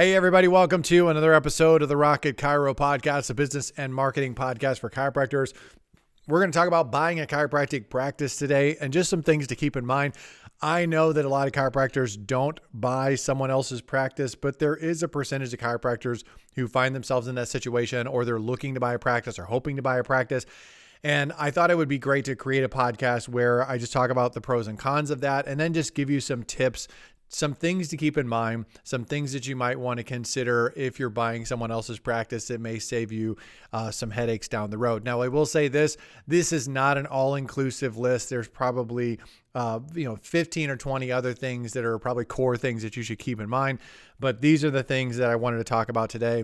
Hey, everybody. Welcome to another episode of the Rocket Chiro podcast, a business and marketing podcast for chiropractors. We're going to talk about buying a chiropractic practice today and just some things to keep in mind. I know that a lot of chiropractors don't buy someone else's practice, but there is a percentage of chiropractors who find themselves in that situation, or they're looking to buy a practice or hoping to buy a practice. And I thought it would be great to create a podcast where I just talk about the pros and cons of that, and then just give you some tips, some things to keep in mind, some things that you might want to consider if you're buying someone else's practice that may save you some headaches down the road. Now, I will say this is not an all-inclusive list. There's probably 15 or 20 other things that are probably core things that you should keep in mind. But these are the things that I wanted to talk about today.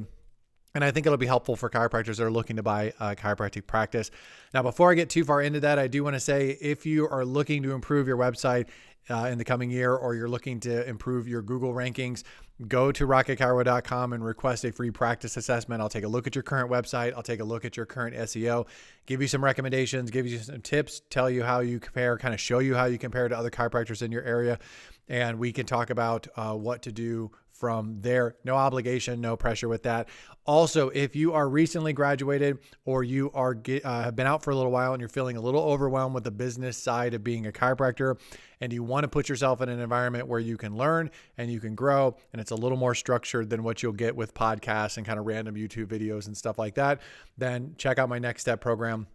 And I think it'll be helpful for chiropractors that are looking to buy a chiropractic practice. Now, before I get too far into that, I do want to say if you are looking to improve your website in the coming year, or you're looking to improve your Google rankings, go to rocketchiro.com and request a free practice assessment. I'll take a look at your current website. I'll take a look at your current SEO, give you some recommendations, give you some tips, tell you how you compare, kind of show you how you compare to other chiropractors in your area. And we can talk about what to do from there. No obligation, no pressure with that. Also, if you are recently graduated, or you are have been out for a little while and you're feeling a little overwhelmed with the business side of being a chiropractor, and you want to put yourself in an environment where you can learn and you can grow, and it's a little more structured than what you'll get with podcasts and kind of random YouTube videos and stuff like that, then check out my Next Step program.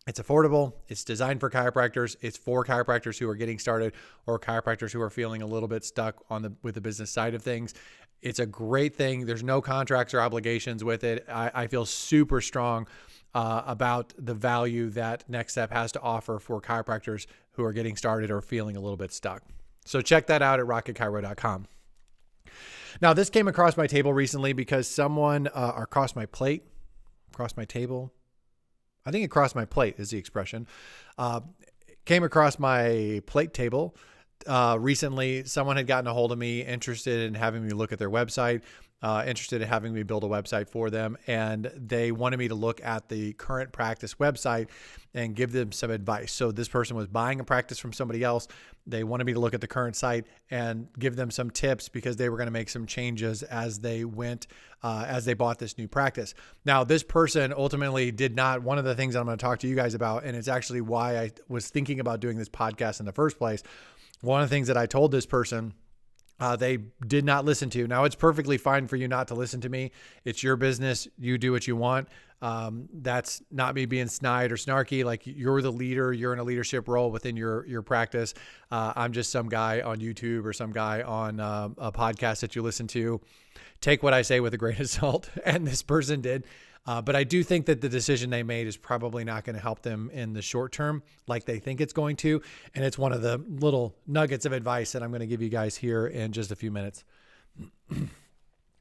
It's affordable. It's designed for chiropractors. It's for chiropractors who are getting started, or chiropractors who are feeling a little bit stuck with the business side of things. It's a great thing. There's no contracts or obligations with it. I feel super strong about the value that Next Step has to offer for chiropractors who are getting started or feeling a little bit stuck. So check that out at rocketchiro.com. Now, this came across my table recently because someone across my table. I think across my plate is the expression. Came across my plate table recently. Someone had gotten a hold of me, interested in having me look at their website, interested in having me build a website for them. And they wanted me to look at the current practice website and give them some advice. So this person was buying a practice from somebody else. They wanted me to look at the current site and give them some tips because they were going to make some changes as they bought this new practice. Now, this person ultimately did not. One of the things I'm going to talk to you guys about, and it's actually why I was thinking about doing this podcast in the first place. One of the things that I told this person, they did not listen to. Now, it's perfectly fine for you not to listen to me. It's your business. You do what you want. That's not me being snide or snarky. Like, you're the leader. You're in a leadership role within your practice. I'm just some guy on YouTube or some guy on a podcast that you listen to. Take what I say with a grain of salt. And this person did. But I do think that the decision they made is probably not going to help them in the short term like they think it's going to. And it's one of the little nuggets of advice that I'm going to give you guys here in just a few minutes.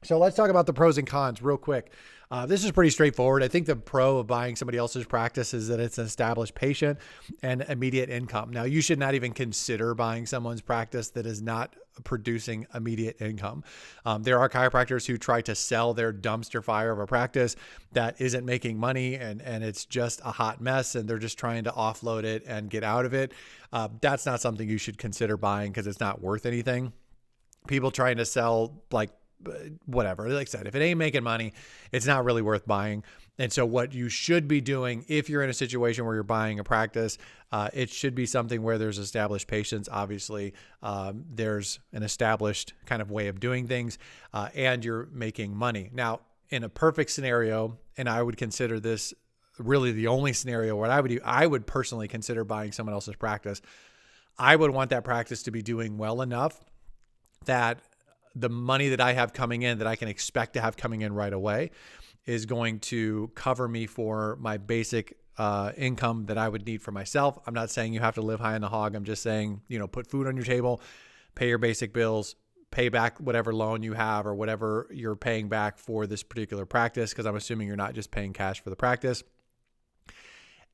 So let's talk about the pros and cons real quick. This is pretty straightforward. I think the pro of buying somebody else's practice is that it's an established patient and immediate income. Now, you should not even consider buying someone's practice that is not producing immediate income. There are chiropractors who try to sell their dumpster fire of a practice that isn't making money, and it's just a hot mess, and they're just trying to offload it and get out of it. That's not something you should consider buying because it's not worth anything. People trying to sell whatever, like I said, if it ain't making money, it's not really worth buying. And so what you should be doing if you're in a situation where you're buying a practice, it should be something where there's established patients. Obviously, there's an established kind of way of doing things, and you're making money. Now, in a perfect scenario, and I would consider this really the only scenario where I would personally consider buying someone else's practice. I would want that practice to be doing well enough that the money that I have coming in, that I can expect to have coming in right away, is going to cover me for my basic income that I would need for myself. I'm not saying you have to live high on the hog. I'm just saying, put food on your table, pay your basic bills, pay back whatever loan you have or whatever you're paying back for this particular practice, because I'm assuming you're not just paying cash for the practice.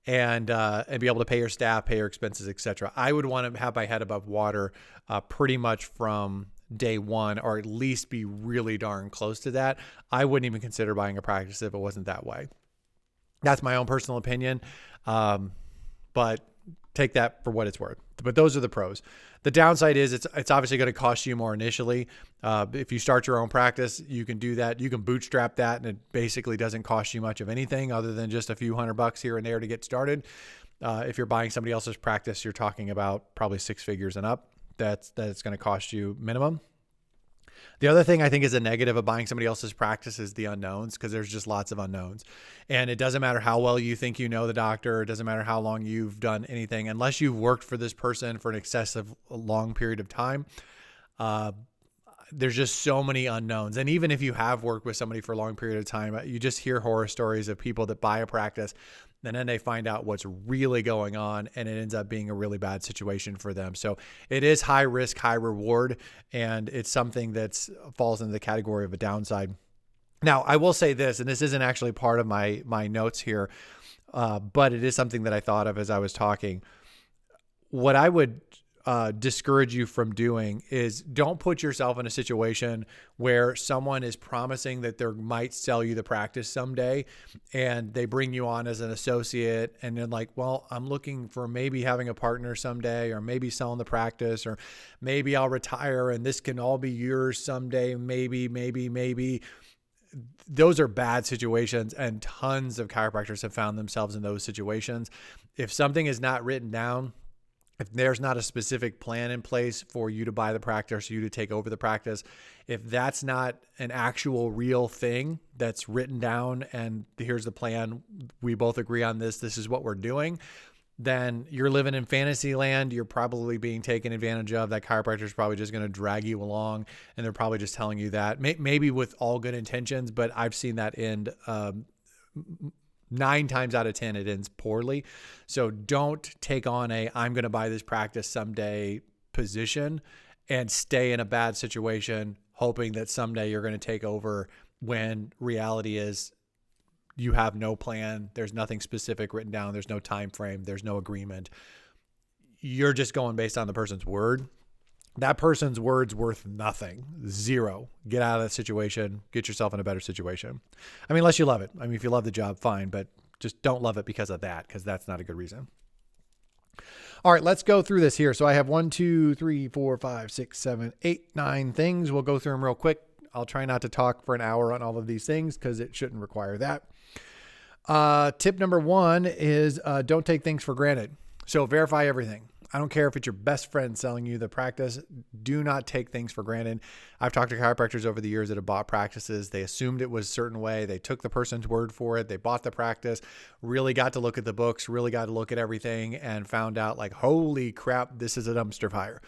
And be able to pay your staff, pay your expenses, etc. I would want to have my head above water pretty much from day one, or at least be really darn close to that. I wouldn't even consider buying a practice if it wasn't that way. That's my own personal opinion, but take that for what it's worth. But those are the pros. The downside is it's obviously going to cost you more initially. If you start your own practice, you can do that. You can bootstrap that, and it basically doesn't cost you much of anything other than just a few $100 here and there to get started. If you're buying somebody else's practice, you're talking about probably 6 figures and up. That's going to cost you minimum. The other thing I think is a negative of buying somebody else's practice is the unknowns, because there's just lots of unknowns. And it doesn't matter how well you think you know the doctor. It doesn't matter how long you've done anything. Unless you've worked for this person for an excessive long period of time, there's just so many unknowns. And even if you have worked with somebody for a long period of time, you just hear horror stories of people that buy a practice and then they find out what's really going on, and it ends up being a really bad situation for them. So it is high risk, high reward, and it's something that falls into the category of a downside. Now, I will say this, and this isn't actually part of my notes here, but it is something that I thought of as I was talking. What I would discourage you from doing is don't put yourself in a situation where someone is promising that they might sell you the practice someday, and they bring you on as an associate, and then like, well, I'm looking for maybe having a partner someday, or maybe selling the practice, or maybe I'll retire and this can all be yours someday. Maybe. Those are bad situations, and tons of chiropractors have found themselves in those situations. If something is not written down, if there's not a specific plan in place for you to buy the practice, or you to take over the practice, if that's not an actual real thing that's written down and here's the plan, we both agree on this is what we're doing, then you're living in fantasy land. You're probably being taken advantage of. That chiropractor is probably just going to drag you along, and they're probably just telling you that, maybe with all good intentions, but I've seen that end 9 times out of 10, it ends poorly. So don't take on I'm going to buy this practice someday position and stay in a bad situation, hoping that someday you're going to take over, when reality is you have no plan. There's nothing specific written down. There's no time frame. There's no agreement. You're just going based on the person's word. That person's word's worth nothing. 0. Get out of that situation. Get yourself in a better situation. I mean, unless you love it. I mean, if you love the job, fine, but just don't love it because of that, because that's not a good reason. All right, let's go through this here. So I have 1, 2, 3, 4, 5, 6, 7, 8, 9 things. We'll go through them real quick. I'll try not to talk for an hour on all of these things because it shouldn't require that. Tip number 1 is don't take things for granted. So verify everything. I don't care if it's your best friend selling you the practice. Do not take things for granted. I've talked to chiropractors over the years that have bought practices. They assumed it was a certain way. They took the person's word for it. They bought the practice, really got to look at the books, really got to look at everything, and found out like, holy crap, this is a dumpster fire.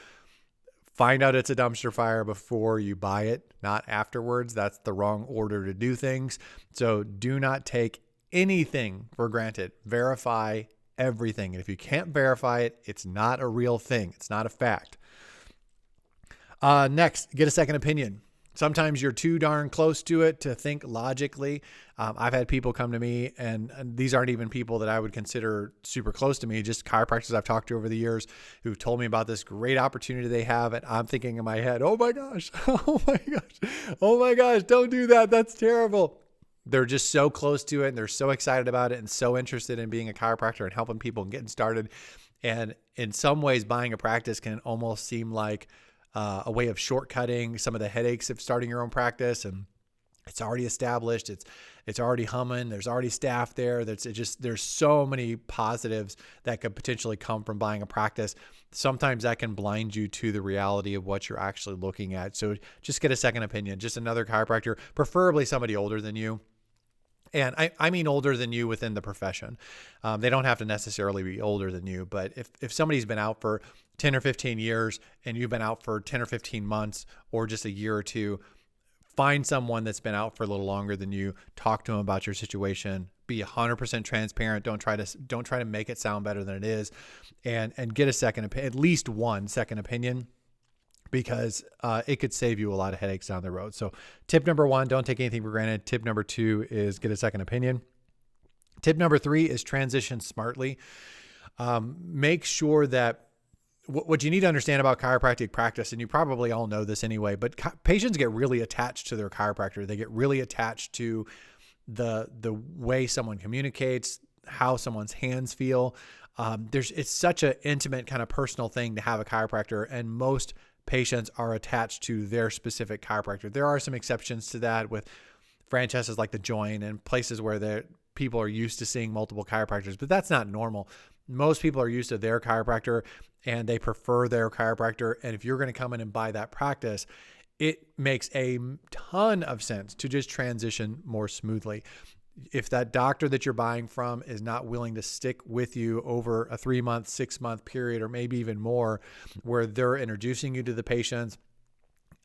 Find out it's a dumpster fire before you buy it, not afterwards. That's the wrong order to do things. So do not take anything for granted. Verify everything. And if you can't verify it, it's not a real thing. It's not a fact. Next, get a second opinion. Sometimes you're too darn close to it to think logically. I've had people come to me, and these aren't even people that I would consider super close to me, just chiropractors I've talked to over the years who've told me about this great opportunity they have. And I'm thinking in my head, oh my gosh, oh my gosh, don't do that. That's terrible. They're just so close to it, and they're so excited about it, and so interested in being a chiropractor and helping people and getting started. And in some ways, buying a practice can almost seem like a way of shortcutting some of the headaches of starting your own practice. And it's already established. It's already humming. There's already staff there. There's so many positives that could potentially come from buying a practice. Sometimes that can blind you to the reality of what you're actually looking at. So just get a second opinion, just another chiropractor, preferably somebody older than you. And I mean older than you within the profession. They don't have to necessarily be older than you, but if somebody's been out for 10 or 15 years and you've been out for 10 or 15 months or just a year or two, find someone that's been out for a little longer than you. Talk to them about your situation. Be 100% transparent. Don't try to make it sound better than it is, and get a second opinion, at least one second opinion, because it could save you a lot of headaches down the road. So tip number 1, don't take anything for granted. Tip number 2 is get a second opinion. Tip number 3 is transition smartly. Make sure that what you need to understand about chiropractic practice, and you probably all know this anyway, but patients get really attached to their chiropractor. They get really attached to the way someone communicates, how someone's hands feel. It's such an intimate kind of personal thing to have a chiropractor, and most patients are attached to their specific chiropractor. There are some exceptions to that with franchises like The Joint and places where people are used to seeing multiple chiropractors, but that's not normal. Most people are used to their chiropractor and they prefer their chiropractor. And if you're going to come in and buy that practice, it makes a ton of sense to just transition more smoothly. If that doctor that you're buying from is not willing to stick with you over a 3-month, 6-month period, or maybe even more, where they're introducing you to the patients,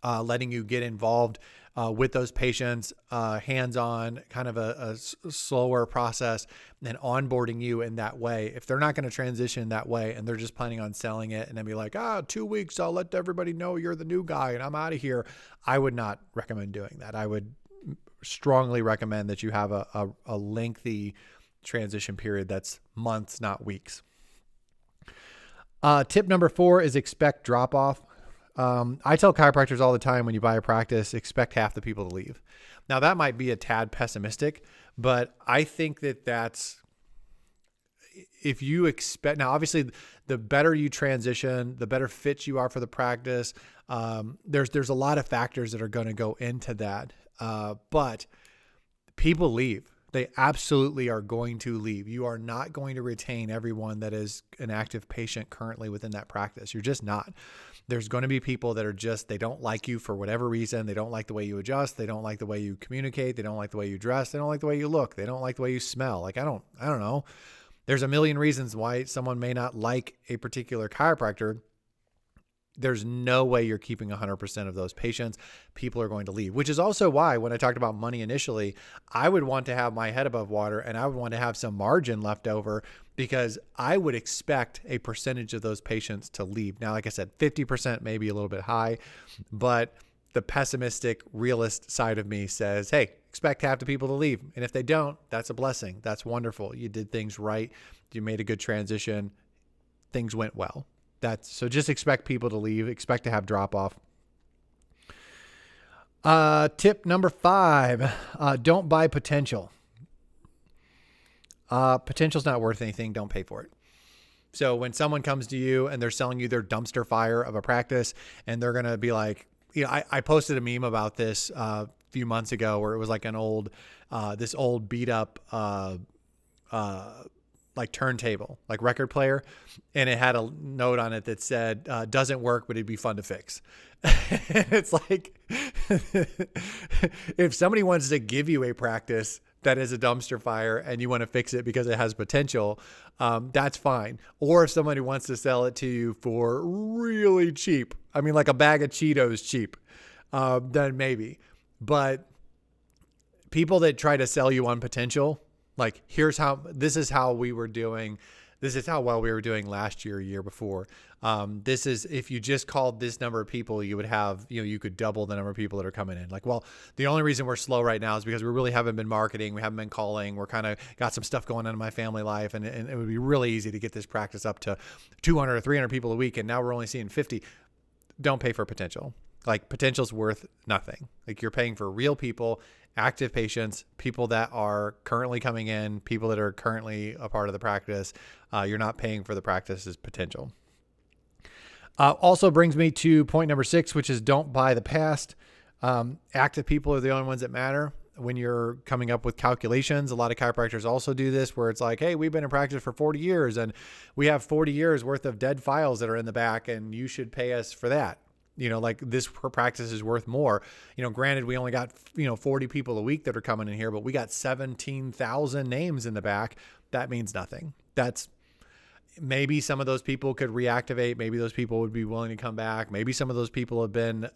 letting you get involved with those patients, hands-on, kind of a slower process, and onboarding you in that way. If they're not going to transition that way and they're just planning on selling it and then be like, 2 weeks, I'll let everybody know you're the new guy and I'm out of here, I would not recommend doing that. I would strongly recommend that you have a lengthy transition period that's months, not weeks. Tip number 4 is expect drop-off. I tell chiropractors all the time, when you buy a practice, expect half the people to leave. Now that might be a tad pessimistic, but I think that's, if you expect, now obviously the better you transition, the better fit you are for the practice. There's a lot of factors that are going to go into that. But people leave. They absolutely are going to leave. You are not going to retain everyone that is an active patient currently within that practice. You're just not. There's going to be people that are just, they don't like you for whatever reason. They don't like the way you adjust. They don't like the way you communicate. They don't like the way you dress. They don't like the way you look. They don't like the way you smell. Like, I don't know. There's a million reasons why someone may not like a particular chiropractor. There's no way you're keeping 100% of those patients. People are going to leave, which is also why when I talked about money initially, I would want to have my head above water and I would want to have some margin left over, because I would expect a percentage of those patients to leave. Now, like I said, 50% may be a little bit high, but the pessimistic realist side of me says, hey, expect half the people to leave. And if they don't, that's a blessing. That's wonderful. You did things right. You made a good transition. Things went well. So just expect people to leave, expect to have drop off. Tip number 5, don't buy potential. Potential's not worth anything. Don't pay for it. So when someone comes to you and they're selling you their dumpster fire of a practice, and they're going to be like, I posted a meme about this a few months ago where it was like this old beat up, like turntable, like record player. And it had a note on it that said, doesn't work, but it'd be fun to fix. It's like, if somebody wants to give you a practice that is a dumpster fire and you want to fix it because it has potential, that's fine. Or if somebody wants to sell it to you for really cheap, I mean, like a bag of Cheetos cheap, then maybe. But people that try to sell you on potential, like, this is how we were doing. This is how well we were doing last year before. This is, if you just called this number of people, you would have, you could double the number of people that are coming in. Like, well, the only reason we're slow right now is because we really haven't been marketing. We haven't been calling. We're kind of got some stuff going on in my family life. And it would be really easy to get this practice up to 200 or 300 people a week. And now we're only seeing 50. Don't pay for potential. Like, potential's worth nothing. Like, you're paying for real people, active patients, people that are currently coming in, people that are currently a part of the practice. You're not paying for the practice's potential. Also brings me to point number 6, which is don't buy the past. Active people are the only ones that matter when you're coming up with calculations. A lot of chiropractors also do this, where it's like, hey, we've been in practice for 40 years and we have 40 years worth of dead files that are in the back, and you should pay us for that. Like, this practice is worth more. Granted, we only got, 40 people a week that are coming in here, but we got 17,000 names in the back. That means nothing. That's, maybe some of those people could reactivate. Maybe those people would be willing to come back. Maybe some of those people have been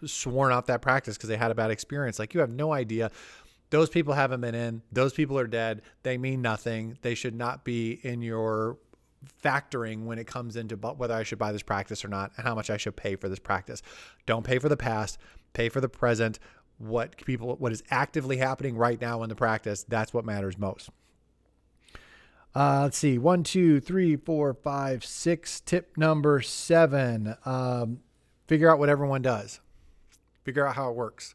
sworn off that practice because they had a bad experience. Like, you have no idea. Those people haven't been in. Those people are dead. They mean nothing. They should not be in your factoring when it comes into whether I should buy this practice or not and how much I should pay for this practice. Don't pay for the past, pay for the present. What is actively happening right now in the practice, that's what matters most. Let's see. 1, 2, 3, 4, 5, 6. Tip number 7. Figure out what everyone does. Figure out how it works.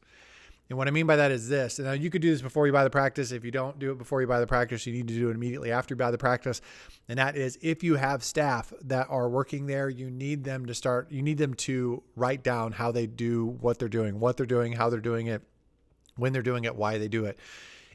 And what I mean by that is this. Now, you could do this before you buy the practice. If you don't do it before you buy the practice, you need to do it immediately after you buy the practice. And that is, if you have staff that are working there, you need them to write down how they do what they're doing, how they're doing it, when they're doing it, why they do it.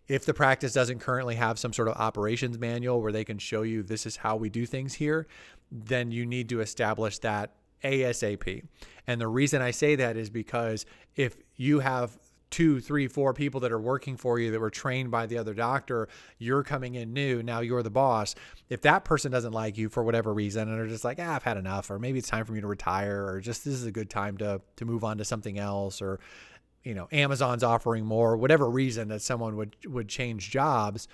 If the practice doesn't currently have some sort of operations manual where they can show you this is how we do things here, then you need to establish that ASAP. And the reason I say that is because if you have 2, 3, 4 people that are working for you that were trained by the other doctor, you're coming in new, now you're the boss. If that person doesn't like you for whatever reason and they're just like, I've had enough, or maybe it's time for me to retire, or just this is a good time to move on to something else, or Amazon's offering more, whatever reason that someone would change jobs.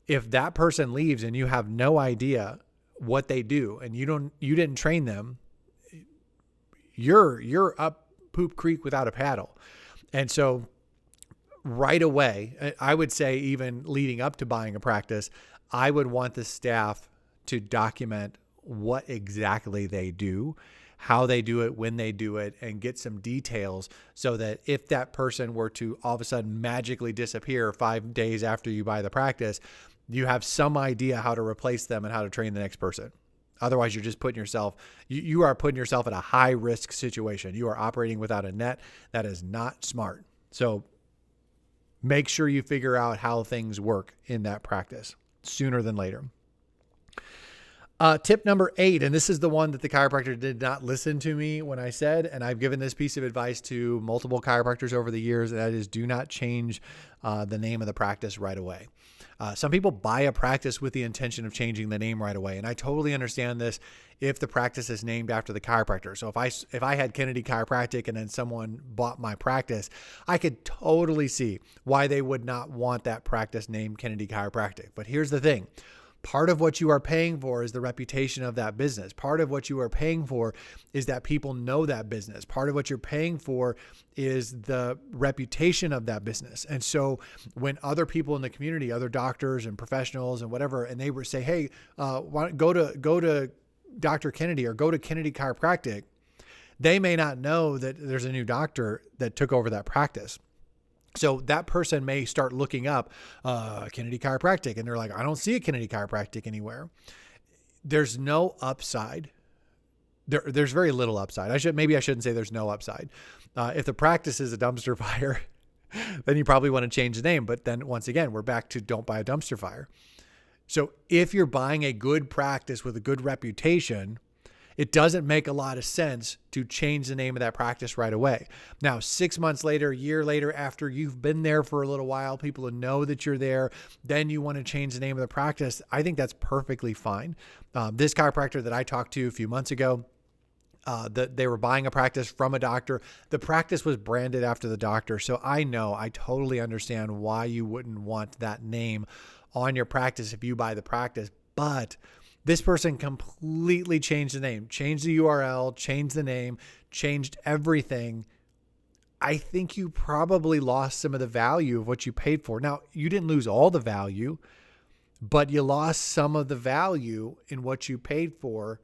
If that person leaves and you have no idea what they do and you didn't train them, you're up poop creek without a paddle. And so right away, I would say even leading up to buying a practice, I would want the staff to document what exactly they do, how they do it, when they do it, and get some details so that if that person were to all of a sudden magically disappear 5 days after you buy the practice, you have some idea how to replace them and how to train the next person. Otherwise, you're just you are putting yourself in a high risk situation. You are operating without a net. That is not smart. So make sure you figure out how things work in that practice sooner than later. Tip number 8, and this is the one that the chiropractor did not listen to me when I said, and I've given this piece of advice to multiple chiropractors over the years, and that is do not change the name of the practice right away. Some people buy a practice with the intention of changing the name right away. And I totally understand this if the practice is named after the chiropractor. So if I had Kennedy Chiropractic and then someone bought my practice, I could totally see why they would not want that practice named Kennedy Chiropractic. But here's the thing. Part of what you are paying for is the reputation of that business. Part of what you are paying for is that people know that business. Part of what you're paying for is the reputation of that business. And so when other people in the community, other doctors and professionals and whatever, and they were say, hey, go to Dr. Kennedy or go to Kennedy Chiropractic, they may not know that there's a new doctor that took over that practice. So that person may start looking up Kennedy Chiropractic, and they're like, I don't see a Kennedy Chiropractic anywhere. There's no upside. There's very little upside. I shouldn't say there's no upside. If the practice is a dumpster fire, then you probably want to change the name. But then once again, we're back to don't buy a dumpster fire. So if you're buying a good practice with a good reputation, it doesn't make a lot of sense to change the name of that practice right away. Now, 6 months later, a year later, after you've been there for a little while, people know that you're there, then you want to change the name of the practice. I think that's perfectly fine. This chiropractor that I talked to a few months ago, they were buying a practice from a doctor. The practice was branded after the doctor. So I totally understand why you wouldn't want that name on your practice if you buy the practice. But this person completely changed the name, changed the URL, changed the name, changed everything. I think you probably lost some of the value of what you paid for. Now, you didn't lose all the value, but you lost some of the value in what you paid for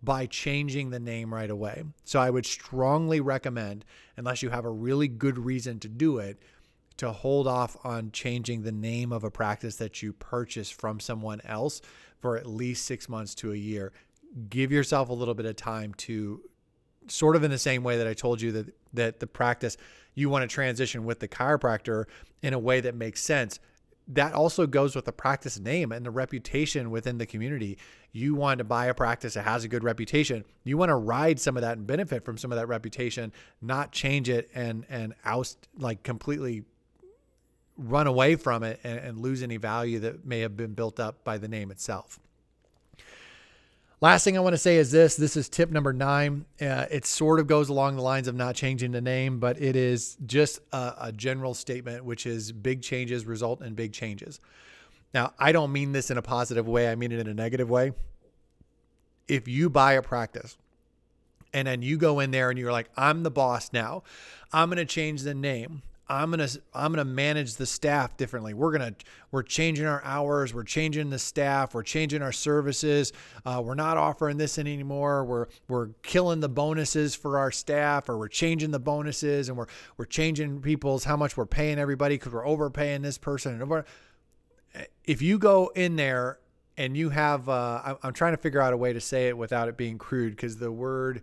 by changing the name right away. So I would strongly recommend, unless you have a really good reason to do it, to hold off on changing the name of a practice that you purchased from someone else for at least 6 months to a year. Give yourself a little bit of time to, sort of in the same way that I told you that the practice, you want to transition with the chiropractor in a way that makes sense. That also goes with the practice name and the reputation within the community. You want to buy a practice that has a good reputation. You want to ride some of that and benefit from some of that reputation, not change it and completely run away from it and lose any value that may have been built up by the name itself. Last thing I want to say is this is tip number 9. It sort of goes along the lines of not changing the name, but it is just a general statement, which is big changes result in big changes. Now, I don't mean this in a positive way. I mean it in a negative way. If you buy a practice and then you go in there and you're like, I'm the boss now, I'm going to change the name. I'm going to manage the staff differently. We're changing our hours. We're changing the staff. We're changing our services. We're not offering this anymore. We're killing the bonuses for our staff, or we're changing the bonuses, and we're changing how much we're paying everybody because we're overpaying this person. If you go in there and you have, I'm trying to figure out a way to say it without it being crude, because the word,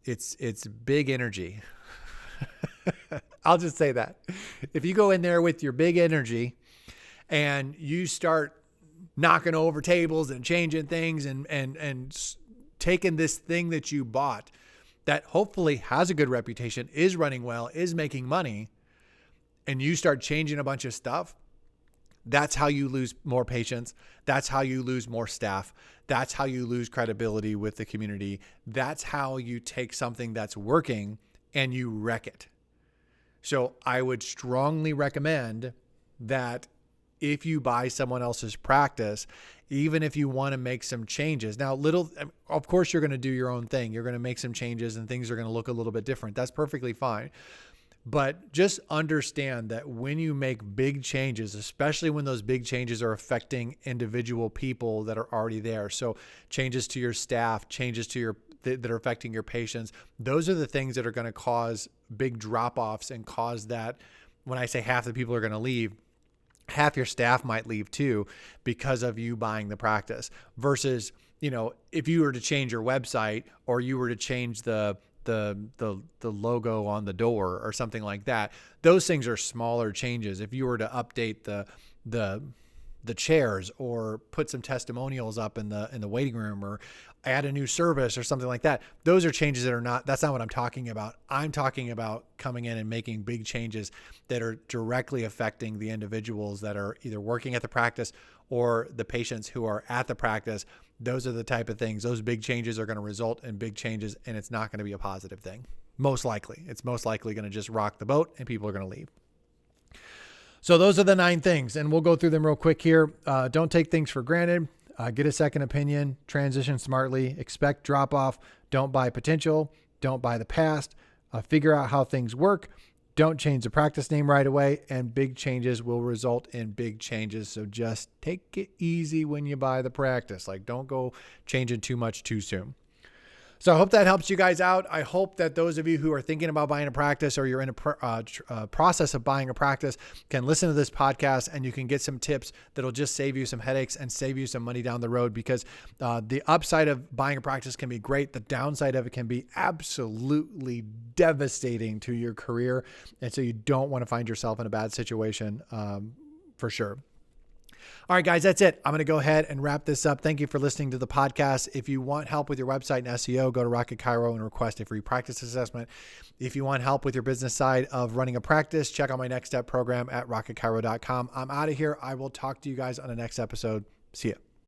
it's big energy. I'll just say that. If you go in there with your big energy and you start knocking over tables and changing things and taking this thing that you bought that hopefully has a good reputation, is running well, is making money, and you start changing a bunch of stuff, that's how you lose more patients. That's how you lose more staff. That's how you lose credibility with the community. That's how you take something that's working and you wreck it. So I would strongly recommend that if you buy someone else's practice, even if you want to make some changes. Now, of course, you're going to do your own thing. You're going to make some changes and things are going to look a little bit different. That's perfectly fine. But just understand that when you make big changes, especially when those big changes are affecting individual people that are already there. So changes to your staff, changes to that are affecting your patients. Those are the things that are going to cause big drop-offs and cause that, when I say half the people are going to leave, half your staff might leave too because of you buying the practice. Versus, if you were to change your website, or you were to change the logo on the door or something like that, those things are smaller changes. If you were to update the chairs, or put some testimonials up in the waiting room, or add a new service or something like that, those are changes that's not what I'm talking about. I'm talking about coming in and making big changes that are directly affecting the individuals that are either working at the practice or the patients who are at the practice. Those are the type of things. Those big changes are going to result in big changes, and it's not going to be a positive thing. Most likely. It's most likely going to just rock the boat and people are going to leave. So those are the 9 things, and we'll go through them real quick here. Don't take things for granted. Get a second opinion. Transition smartly. Expect drop-off. Don't buy potential. Don't buy the past. Figure out how things work. Don't change the practice name right away, and big changes will result in big changes. So just take it easy when you buy the practice. Don't go changing too much too soon. So I hope that helps you guys out. I hope that those of you who are thinking about buying a practice, or you're in a process of buying a practice, can listen to this podcast and you can get some tips that'll just save you some headaches and save you some money down the road, because the upside of buying a practice can be great. The downside of it can be absolutely devastating to your career. And so you don't want to find yourself in a bad situation for sure. All right, guys, that's it. I'm going to go ahead and wrap this up. Thank you for listening to the podcast. If you want help with your website and SEO, go to Rocket Chiro and request a free practice assessment. If you want help with your business side of running a practice, check out my Next Step program at rocketchiro.com. I'm out of here. I will talk to you guys on the next episode. See ya.